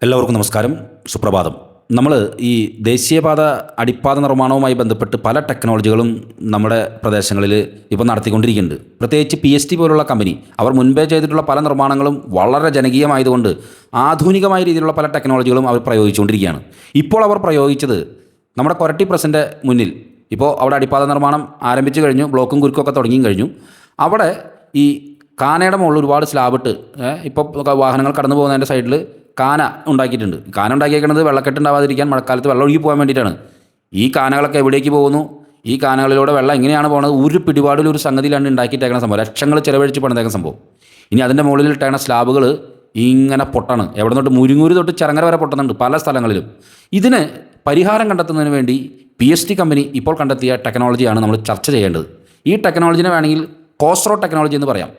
എല്ലാവർക്കും നമസ്കാരം, സുപ്രഭാതം. നമ്മൾ ഈ ദേശീയപാത അടിപ്പാത നിർമ്മാണവുമായി ബന്ധപ്പെട്ട് പല ടെക്നോളജികളും നമ്മുടെ പ്രദേശങ്ങളിൽ ഇപ്പോൾ നടത്തിക്കൊണ്ടിരിക്കുന്നുണ്ട്. പ്രത്യേകിച്ച് PST പോലുള്ള കമ്പനി അവർ മുൻപേ ചെയ്തിട്ടുള്ള പല നിർമ്മാണങ്ങളും വളരെ ജനകീയമായതുകൊണ്ട് ആധുനികമായ രീതിയിലുള്ള പല ടെക്നോളജികളും അവർ പ്രയോഗിച്ചുകൊണ്ടിരിക്കുകയാണ്. ഇപ്പോൾ അവർ പ്രയോഗിച്ചത് നമ്മുടെ കൊരട്ടി പ്രസിൻ്റെ മുന്നിൽ ഇപ്പോൾ അവിടെ അടിപ്പാത നിർമ്മാണം ആരംഭിച്ചു കഴിഞ്ഞു, ബ്ലോക്കും കുരുക്കൊക്കെ തുടങ്ങിയും കഴിഞ്ഞു. അവിടെ ഈ കാനയുടെ മുകളിൽ ഒരുപാട് സ്ലാബിട്ട് ഇപ്പോൾ വാഹനങ്ങൾ കടന്നു പോകുന്നതിൻ്റെ സൈഡിൽ കാന ഉണ്ടാക്കിയിട്ടുണ്ട്. കാന ഉണ്ടാക്കിയേക്കുന്നത് വെള്ളക്കെട്ട് ഉണ്ടാവാതിരിക്കാൻ, മഴക്കാലത്ത് വെള്ളം ഒഴുകി പോകാൻ വേണ്ടിയിട്ടാണ്. ഈ കാനകളൊക്കെ എവിടേക്ക് പോകുന്നു, ഈ കാനകളിലൂടെ വെള്ളം എങ്ങനെയാണ് പോകുന്നത്, ഒരു പിടിപാടിൽ ഒരു സംഗതിയിലാണ് ഉണ്ടാക്കിയിട്ടേക്കുന്ന സംഭവം. ലക്ഷങ്ങൾ ചിലവഴിച്ച് പണിതേക്കുന്ന സംഭവം. ഇനി അതിൻ്റെ മുകളിൽ ഇട്ടേക്കുന്ന സ്ലാബുകൾ ഇങ്ങനെ പൊട്ടാണ്. എവിടെ തൊട്ട് മുരിങ്ങൂര് തൊട്ട് ചിറങ്ങര വരെ പൊട്ടുന്നുണ്ട് പല സ്ഥലങ്ങളിലും. ഇതിന് പരിഹാരം കണ്ടെത്തുന്നതിന് വേണ്ടി PST കമ്പനി ഇപ്പോൾ കണ്ടെത്തിയ ടെക്നോളജിയാണ് നമ്മൾ ചർച്ച ചെയ്യേണ്ടത്. ഈ ടെക്നോളജിനെ വേണമെങ്കിൽ കോസ്റോ ടെക്നോളജി എന്ന് പറയാം.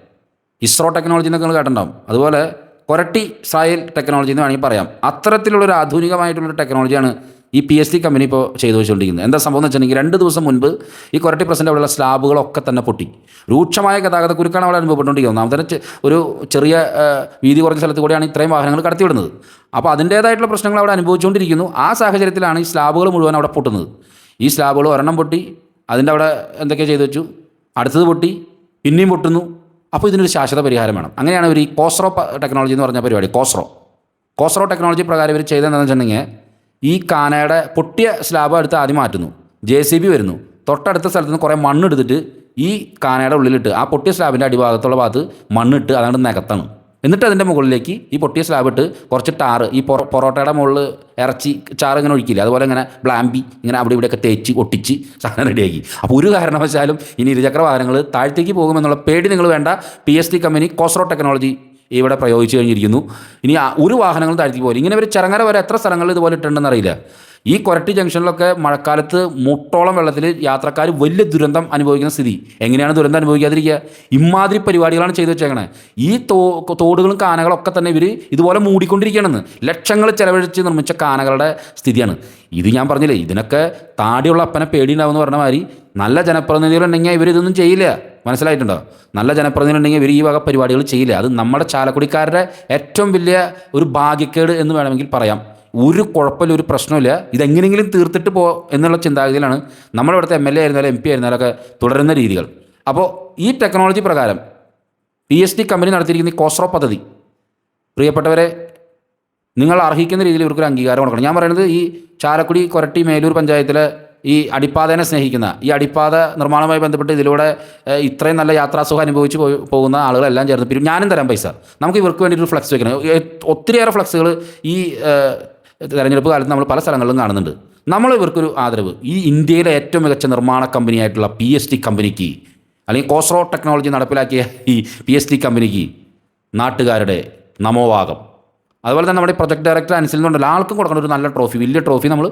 ഇസ്രോ ടെക്നോളജി എന്നൊക്കെ നിങ്ങൾ കേട്ടിട്ടുണ്ടാവും. അതുപോലെ കൊരട്ടി ഇസ്രായേൽ ടെക്നോളജി എന്ന് വേണമെങ്കിൽ പറയാം. അത്തരത്തിലുള്ളൊരു ആധുനികമായിട്ടുള്ളൊരു ടെക്നോളജിയാണ് ഈ PST കമ്പനി ഇപ്പോൾ ചെയ്തു വെച്ചുകൊണ്ടിരിക്കുന്നത്. എന്താ സംഭവം എന്ന് വെച്ചിട്ടുണ്ടെങ്കിൽ 2 ദിവസം മുൻപ് ഈ കൊരട്ടി പ്രസിൻ്റെ അവിടെയുള്ള സ്ലാബുകളൊക്കെ തന്നെ പൊട്ടി. രൂക്ഷമായ ഗതാഗത കുരുക്കാണ് അവിടെ അനുഭവപ്പെട്ടുകൊണ്ടിരിക്കുന്നത്. ഒന്നാമത്തെ ഒരു ചെറിയ വീതി കുറഞ്ഞ സ്ഥലത്ത് കൂടെയാണ് ഇത്രയും വാഹനങ്ങൾ കടത്തിവിടുന്നത്. അപ്പോൾ അതിൻ്റേതായിട്ടുള്ള പ്രശ്നങ്ങൾ അവിടെ അനുഭവിച്ചുകൊണ്ടിരിക്കുന്നു. ആ സാഹചര്യത്തിലാണ് ഈ സ്ലാബുകൾ മുഴുവൻ അവിടെ പൊട്ടുന്നത്. ഈ സ്ലാബുകൾ ഒരെണ്ണം പൊട്ടി, അതിൻ്റെ അവിടെ എന്തൊക്കെയോ ചെയ്തു വെച്ചു, അടുത്തത് പൊട്ടി, പിന്നെയും പൊട്ടുന്നു. അപ്പോൾ ഇതിനൊരു ശാശ്വത പരിഹാരം വേണം. അങ്ങനെയാണ് ഇവർ ഈ കോസ്റോ ടെക്നോളജി എന്ന് പറഞ്ഞ പരിപാടി, കോസ്റോ ടെക്നോളജി പ്രകാരം ഇവർ ചെയ്തതെന്ന് വെച്ചിട്ടുണ്ടെങ്കിൽ ഈ കാനയുടെ പൊട്ടിയ സ്ലാബ് എടുത്ത് ആദ്യം മാറ്റുന്നു, JCB വരുന്നു, തൊട്ടടുത്ത സ്ഥലത്ത് നിന്ന് കുറേ മണ്ണെടുത്തിട്ട് ഈ കാനയുടെ ഉള്ളിലിട്ട് ആ പൊട്ടിയ സ്ലാബിൻ്റെ അടിഭാഗത്തുള്ള ഭാഗത്ത് മണ്ണിട്ട് അതാണ്ട് നികത്താണ്. എന്നിട്ട് അതിൻ്റെ മുകളിലേക്ക് ഈ പൊട്ടിയ സ്ലാബ് ഇട്ട് കുറച്ച് ടാറ്, ഈ പൊറോട്ടയുടെ മുകളിൽ ഇറച്ചി ചാറ് ഇങ്ങനെ ഒഴിക്കില്ല, അതുപോലെ ഇങ്ങനെ ബ്ലാമ്പി ഇങ്ങനെ അവിടെ ഇവിടെയൊക്കെ തേച്ച് ഒട്ടിച്ച് സാധനം റെഡിയാക്കി. അപ്പോൾ ഒരു കാരണവശാലും ഇനി ഇരുചക്ര വാഹനങ്ങൾ താഴത്തേക്ക് പോകുമെന്നുള്ള പേടി നിങ്ങൾ വേണ്ട. PST കമ്പനി കോസ്റോ ടെക്നോളജി ഇവിടെ പ്രയോഗിച്ചു കഴിഞ്ഞിരിക്കുന്നു. ഇനി ഒരു വാഹനങ്ങളും താഴ്ത്തി പോകില്ല. ഇങ്ങനെ ഒരു ചിറങ്ങര വരെ എത്ര സ്ഥലങ്ങളിൽ ഇതുപോലെ ഇട്ടുണ്ടെന്ന് അറിയില്ല. ഈ കൊരട്ടി ജംഗ്ഷനിലൊക്കെ മഴക്കാലത്ത് മുട്ടോളം വെള്ളത്തിൽ യാത്രക്കാർ വലിയ ദുരന്തം അനുഭവിക്കുന്ന സ്ഥിതി. എങ്ങനെയാണ് ദുരന്തം അനുഭവിക്കാതിരിക്കുക? ഇമാതിരി പരിപാടികളാണ് ചെയ്തു വെച്ചേക്കണേ. ഈ തോടുകളും കാനകളൊക്കെ തന്നെ ഇവർ ഇതുപോലെ മൂടിക്കൊണ്ടിരിക്കുകയാണെന്ന്. ലക്ഷങ്ങൾ ചിലവഴിച്ച് നിർമ്മിച്ച കാനകളുടെ സ്ഥിതിയാണ് ഇത്. ഞാൻ പറഞ്ഞില്ലേ, ഇതിനൊക്കെ താടിയുള്ള അപ്പനെ പേടിയുണ്ടാവുമെന്ന് പറഞ്ഞ മാതിരി നല്ല ജനപ്രതിനിധികളുണ്ടെങ്കിൽ ഇവരിതൊന്നും ചെയ്യില്ല. മനസ്സിലായിട്ടുണ്ടോ? നല്ല ജനപ്രതിനിധികളുണ്ടെങ്കിൽ ഇവർ ഈ വക പരിപാടികൾ ചെയ്യില്ല. അത് നമ്മുടെ ചാലക്കുടിക്കാരുടെ ഏറ്റവും വലിയ ഒരു ഭാഗ്യക്കേട് എന്ന് വേണമെങ്കിൽ പറയാം. ഒരു കുഴപ്പമില്ല, ഒരു പ്രശ്നമില്ല. ഇതെങ്ങനെയെങ്കിലും തീർത്തിട്ട് എന്നുള്ള ചിന്താഗതിയിലാണ് നമ്മുടെ ഇവിടുത്തെ MLA ആയിരുന്നാലും MP ആയിരുന്നാലൊക്കെ തുടരുന്ന രീതികൾ. അപ്പോൾ ഈ ടെക്നോളജി പ്രകാരം PST കമ്പനി നടത്തിയിരിക്കുന്ന ഈ കോസ്റോ പദ്ധതി, പ്രിയപ്പെട്ടവരെ, നിങ്ങൾ അർഹിക്കുന്ന രീതിയിൽ ഇവർക്കൊരു അംഗീകാരം കൊടുക്കണം. ഞാൻ പറയുന്നത് ഈ ചാലക്കുടി, കൊരട്ടി, മേലൂർ പഞ്ചായത്തിലെ ഈ അടിപ്പാതനെ സ്നേഹിക്കുന്ന, ഈ അടിപ്പാത നിർമ്മാണവുമായി ബന്ധപ്പെട്ട് ഇതിലൂടെ ഇത്രയും നല്ല യാത്രാസുഖം അനുഭവിച്ച് പോകുന്ന ആളുകളെല്ലാം ചേർന്ന് ഞാനും തരാം പൈസ, നമുക്ക് ഇവർക്ക് വേണ്ടിയിട്ടൊരു ഫ്ലെക്സ് വെക്കണം. ഒത്തിരിയേറെ ഫ്ലെക്സുകൾ ഈ തെരഞ്ഞെടുപ്പ് കാലത്ത് നമ്മൾ പല സ്ഥലങ്ങളിലും കാണുന്നുണ്ട്. നമ്മൾ ഇവർക്കൊരു ആദരവ്. ഈ ഇന്ത്യയിലെ ഏറ്റവും മികച്ച നിർമ്മാണ കമ്പനിയായിട്ടുള്ള PST കമ്പനിക്ക്, അല്ലെങ്കിൽ കോസ്റോ ടെക്നോളജി നടപ്പിലാക്കിയ ഈ PST കമ്പനിക്ക് നാട്ടുകാരുടെ നമോവാകം. അതുപോലെ തന്നെ നമ്മുടെ പ്രൊജക്ട് ഡയറക്ടർ അനുസരിച്ചുകൊണ്ടല്ലോ ആൾക്കും കൊടുക്കണം ഒരു നല്ല ട്രോഫി, വലിയ ട്രോഫി നമ്മൾ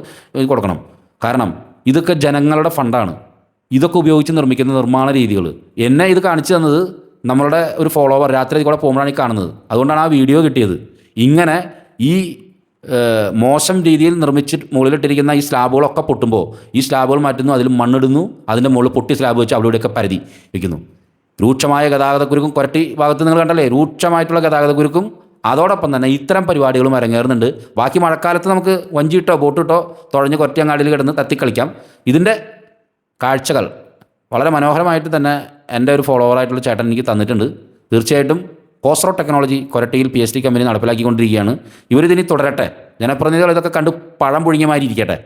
കൊടുക്കണം. കാരണം ഇതൊക്കെ ജനങ്ങളുടെ ഫണ്ടാണ്. ഇതൊക്കെ ഉപയോഗിച്ച് നിർമ്മിക്കുന്ന നിർമ്മാണ രീതികൾ. എന്നെ ഇത് കാണിച്ചു തന്നത് നമ്മളുടെ ഒരു ഫോളോവർ രാത്രി കൂടെ പോകുമ്പോഴാണ് ഈ കാണുന്നത്. അതുകൊണ്ടാണ് ആ വീഡിയോ കിട്ടിയത്. ഇങ്ങനെ ഈ മോശം രീതിയിൽ നിർമ്മിച്ച് മുകളിലിട്ടിരിക്കുന്ന ഈ സ്ലാബുകളൊക്കെ പൊട്ടുമ്പോൾ ഈ സ്ലാബുകൾ മാറ്റുന്നു, അതിൽ മണ്ണിടുന്നു, അതിൻ്റെ മുകളിൽ പൊട്ടി സ്ലാബ് വെച്ച് അവിടെ ഇവിടെയൊക്കെ പരതി വയ്ക്കുന്നു. രൂക്ഷമായ ഗതാഗതക്കുരുക്കും, കൊരട്ടി ഭാഗത്ത് നിങ്ങൾ കണ്ടല്ലേ, രൂക്ഷമായിട്ടുള്ള ഗതാഗതക്കുരുക്കും അതോടൊപ്പം തന്നെ ഇത്തരം പരിപാടികളും അരങ്ങേറുന്നുണ്ട്. ബാക്കി മഴക്കാലത്ത് നമുക്ക് വഞ്ചിയിട്ടോ ബോട്ടിട്ടോ തുഴഞ്ഞ് കൊരട്ടിയങ്ങാടിയിൽ കിടന്ന് തത്തിക്കളിക്കാം. ഇതിൻ്റെ കാഴ്ചകൾ വളരെ മനോഹരമായിട്ട് തന്നെ എൻ്റെ ഒരു ഫോളോവറായിട്ടുള്ള ചേട്ടൻ എനിക്ക് തന്നിട്ടുണ്ട്. തീർച്ചയായിട്ടും കോസ്റോ ടെക്നോളജി കൊരട്ടിയിൽ PST കമ്പനി നടപ്പിലാക്കിക്കൊണ്ടിരിക്കുകയാണ്. ഇവരിതിനി തുടരട്ടെ. ജനപ്രതിനിധികൾ ഇതൊക്കെ കണ്ട് പഴം പുഴുങ്ങിയ മാതിരി ഇരിക്കട്ടെ.